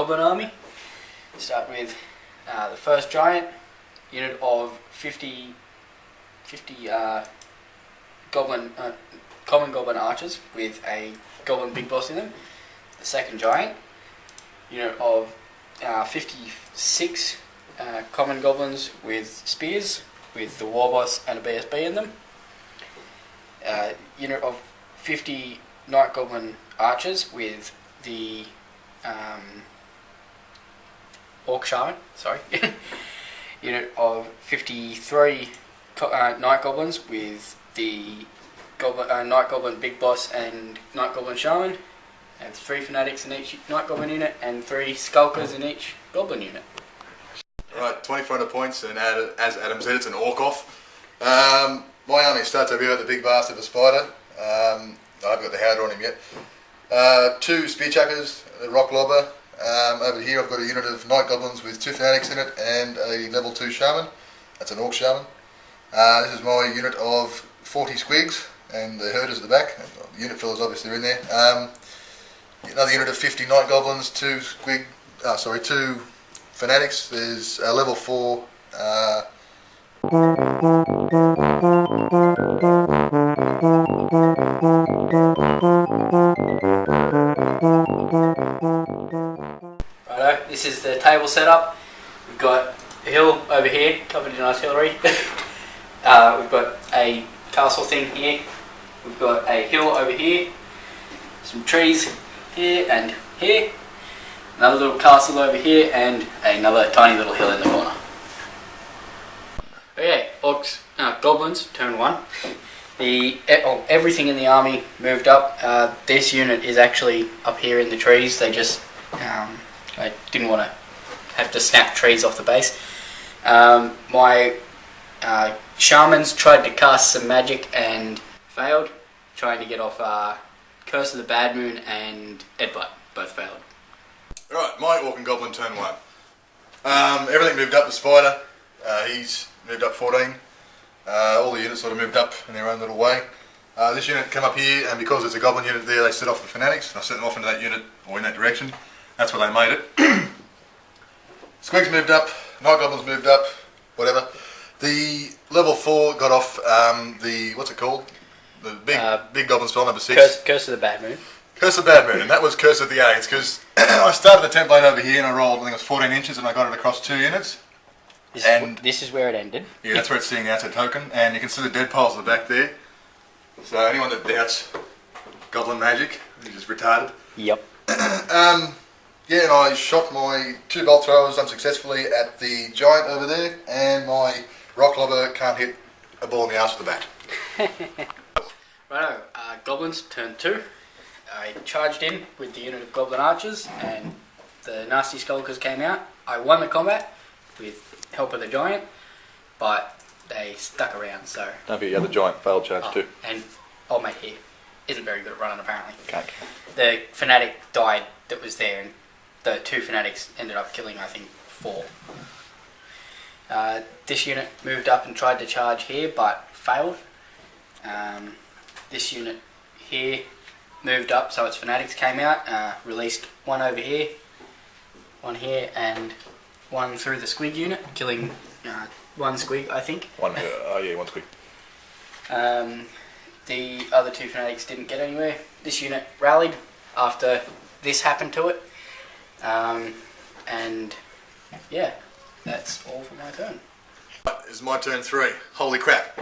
Goblin Army. Start with the first giant unit of 50 common Goblin archers with a Goblin Big Boss in them. The second giant unit of 56 common goblins with spears, with the War Boss and a BSB in them. Unit of 50 Night Goblin archers with the Orcs Army, unit of 53 Night Goblins with the Night Goblin Big Boss and Night Goblin Shaman, and 3 Fanatics in each Night Goblin unit and 3 Skulkers in each Goblin unit. Right, 2400 points, and as Adam said, it's an Orc off. My army starts over here with the big bastard, the spider. I haven't got the Howder on him yet. 2 Spear Chuckers, a Rock Lobber. Over here I've got a unit of Night Goblins with 2 Fanatics in it and a level 2 Shaman. That's an Orc Shaman. This is my unit of 40 Squigs and the Herders at the back. The unit fillers obviously are in there. Another unit of 50 Night Goblins, 2 Fanatics. There's a level 4 Righto, this is the table setup. We've got a hill over here covered in artillery. We've got a castle thing here. We've got a hill over here. Some trees here and here. Another little castle over here and another tiny little hill in the corner. Okay, Goblins, turn 1. Everything in the army moved up. This unit is actually up here in the trees. They just I didn't want to have to snap trees off the base. My shamans tried to cast some magic and failed, trying to get off Curse of the Bad Moon and Headbutt. Both failed. Right, my Orc and Goblin turn 1. Everything moved up. The spider, he's moved up 14. All the units sort of moved up in their own little way. This unit came up here, and because there's a Goblin unit there, they set off the Fanatics, and I set them off into that unit, or in that direction. That's where they made it. Squigs moved up, Night Goblins moved up, whatever. The level 4 got off what's it called? The big Goblin spell, number 6. Curse of the Bad Moon. Curse of the Bad Moon, and that was Curse of the AIDS, because I started the template over here and I rolled, I think it was 14 inches, and I got it across 2 units. This is where it ended. Yeah, that's where it's seeing the outside token, and you can see the dead piles at the back there. So anyone that doubts Goblin magic is just retarded. Yep. Yeah, and I shot my 2 bolt throwers unsuccessfully at the giant over there, and my rock lobber can't hit a ball in the arse with the bat. Righto, Goblins, turn 2. I charged in with the unit of Goblin archers, and the nasty skulkers came out. I won the combat with help of the giant, but they stuck around, so... Don't forget, the other giant failed charge too. And old mate here isn't very good at running, apparently. Okay. The fanatic died that was there, and the 2 fanatics ended up killing, I think, 4. This unit moved up and tried to charge here, but failed. This unit here moved up, so its fanatics came out, released 1 over here, 1 here, and 1 through the squig unit, killing 1 squig, I think. 1 squig. The other 2 fanatics didn't get anywhere. This unit rallied after this happened to it. And yeah, that's all for my turn. It's my turn 3. Holy crap.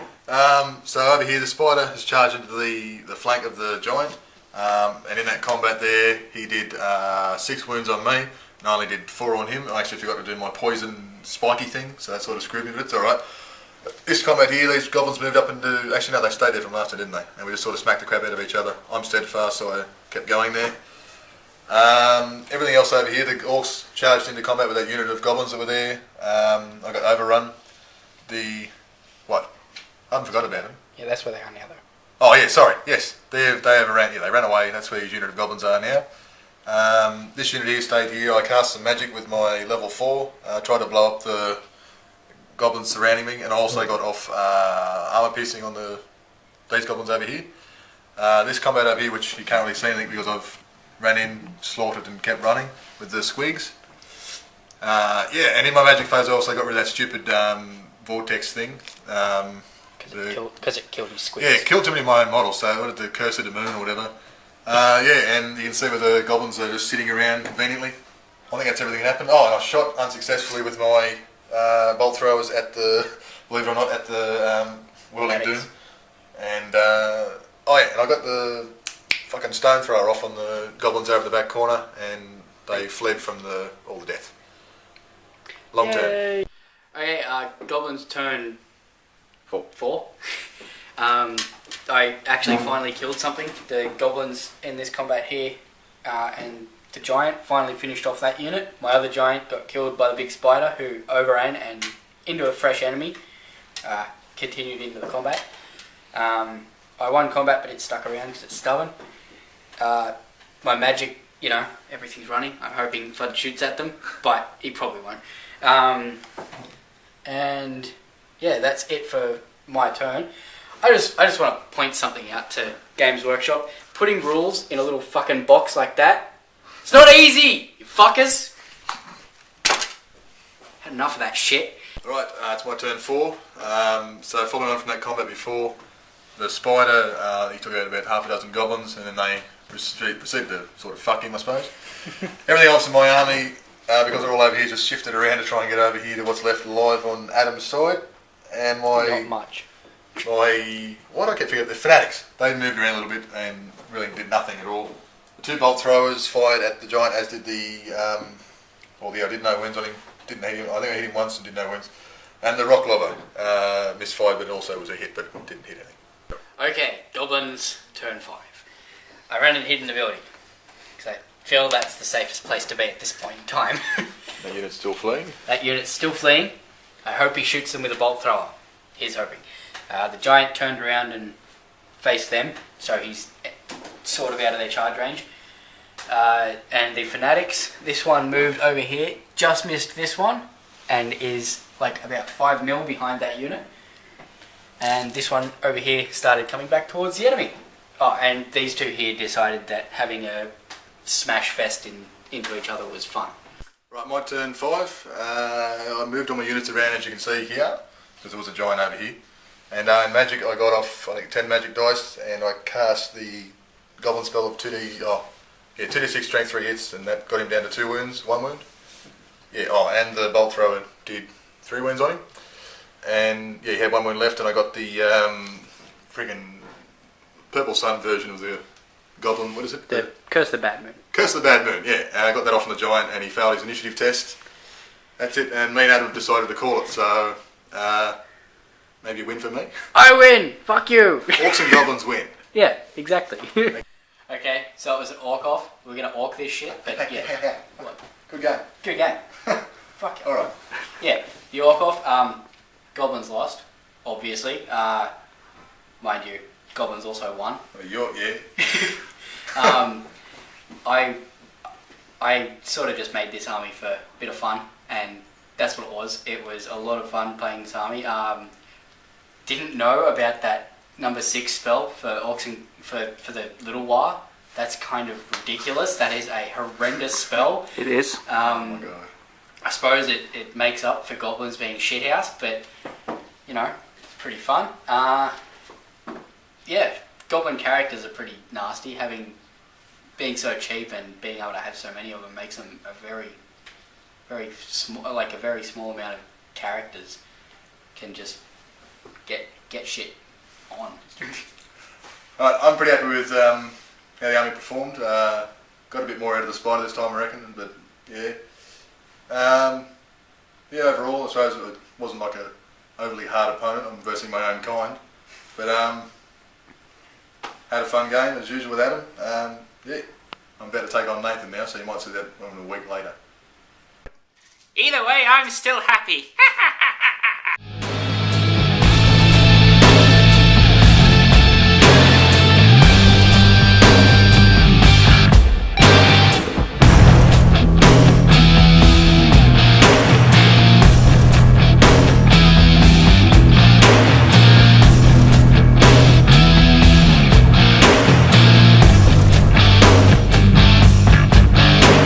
So over here the spider has charged into the flank of the giant. And in that combat there, he did 6 wounds on me, and I only did 4 on him. I actually forgot to do my poison spiky thing, so that sort of screwed me, but it's alright. This combat here, these goblins moved up into... Actually no, they stayed there from last time, didn't they? And we just sort of smacked the crap out of each other. I'm steadfast, so I kept going there. Everything else over here, the orcs charged into combat with that unit of goblins that were there. I got overrun. What? I haven't forgotten about them. Yeah, that's where they are now though. Oh yeah, sorry, yes. They overran, yeah, they ran away, and that's where his unit of goblins are now. This unit here stayed here. I cast some magic with my level 4, tried to blow up the goblins surrounding me, and I also got off armor piercing on these goblins over here. This combat over here, which you can't really see anything because I've ran in, slaughtered and kept running. with the squigs. Yeah, and in my magic phase I also got rid of that stupid vortex thing. Because it killed his squigs. Yeah, it killed too many of my own models, so I wanted to curse of the moon or whatever. Yeah, and you can see where the goblins are just sitting around conveniently. I think that's everything that happened. Oh, and I shot unsuccessfully with my bolt throwers at the, believe it or not, at the Whirling Doom. And, oh yeah, and I got the fucking stone thrower off on the goblins over the back corner, and they fled from all the death. Long turn. Okay, Goblins Turn 4. I actually finally killed something. The goblins in this combat here, and the giant finally finished off that unit. My other giant got killed by the big spider who overran and into a fresh enemy. Continued into the combat. I won combat, but it stuck around because it's stubborn. My magic, you know, everything's running. I'm hoping Flood shoots at them, but he probably won't. And yeah, that's it for my turn. I just want to point something out to Games Workshop. Putting rules in a little fucking box like that, it's not easy, you fuckers. Had enough of that shit. Right, it's my turn 4. So following on from that combat before, the spider, he took out about half a dozen goblins, and then they proceeded to sort of fuck him, I suppose. Everything else in my army, because they're all over here, just shifted around to try and get over here to what's left alive on Adam's side. And Not much. what I kept forgetting, the fanatics, they moved around a little bit and really did nothing at all. The 2 bolt throwers fired at the giant, as did the, I did no wounds on him, didn't hit him, I think I hit him once and did no wounds. And the rock lobber misfired, but also was a hit, but didn't hit anything. Okay, Goblins Turn 5. I ran and hid in the building, because I feel that's the safest place to be at this point in time. That unit's still fleeing? That unit's still fleeing. I hope he shoots them with a bolt thrower. He's hoping. The giant turned around and faced them, so he's sort of out of their charge range. And the fanatics, this one moved over here, just missed this one, and is like about 5 mil behind that unit. And this one over here started coming back towards the enemy. Oh, and these 2 here decided that having a smash fest into each other was fun. Right, my turn 5. I moved all my units around, as you can see here, because there was a giant over here. And in magic, I got off, I think, 10 magic dice, and I cast the goblin spell of 2d6 strength 3 hits, and that got him down to 2 wounds, 1 wound. Yeah, and the bolt thrower did 3 wounds on him. And yeah, he had 1 wound left, and I got the friggin' Purple Sun version of the goblin, what is it? The Curse of the Bad Moon. Curse of the Bad Moon, yeah. And I got that off on the giant, and he failed his initiative test. That's it, and me and Adam decided to call it, so maybe a win for me. I win! Fuck you! Orcs and goblins win. Yeah, exactly. Okay, so it was an orc off. We're gonna orc this shit, but yeah. What? Good game. Good game. Fuck it. Alright. Yeah, the orc off. Goblins lost, obviously. Mind you, goblins also won. Well, yeah. I sort of just made this army for a bit of fun, and that's what it was. It was a lot of fun playing this army. Didn't know about that number 6 spell for orcs and for the little war. That's kind of ridiculous. That is a horrendous spell. It is. Oh my god. I suppose it makes up for goblins being shithouse, but you know, it's pretty fun. Yeah, goblin characters are pretty nasty. Being so cheap and being able to have so many of them makes them a very small amount of characters can just get shit on. I'm pretty happy with how the army performed. Got a bit more out of the spider this time, I reckon, but yeah. Yeah, overall, I suppose it wasn't like a overly hard opponent. I'm versing my own kind, but had a fun game as usual with Adam. Yeah, I'm about to take on Nathan now, so you might see that a week later. Either way, I'm still happy.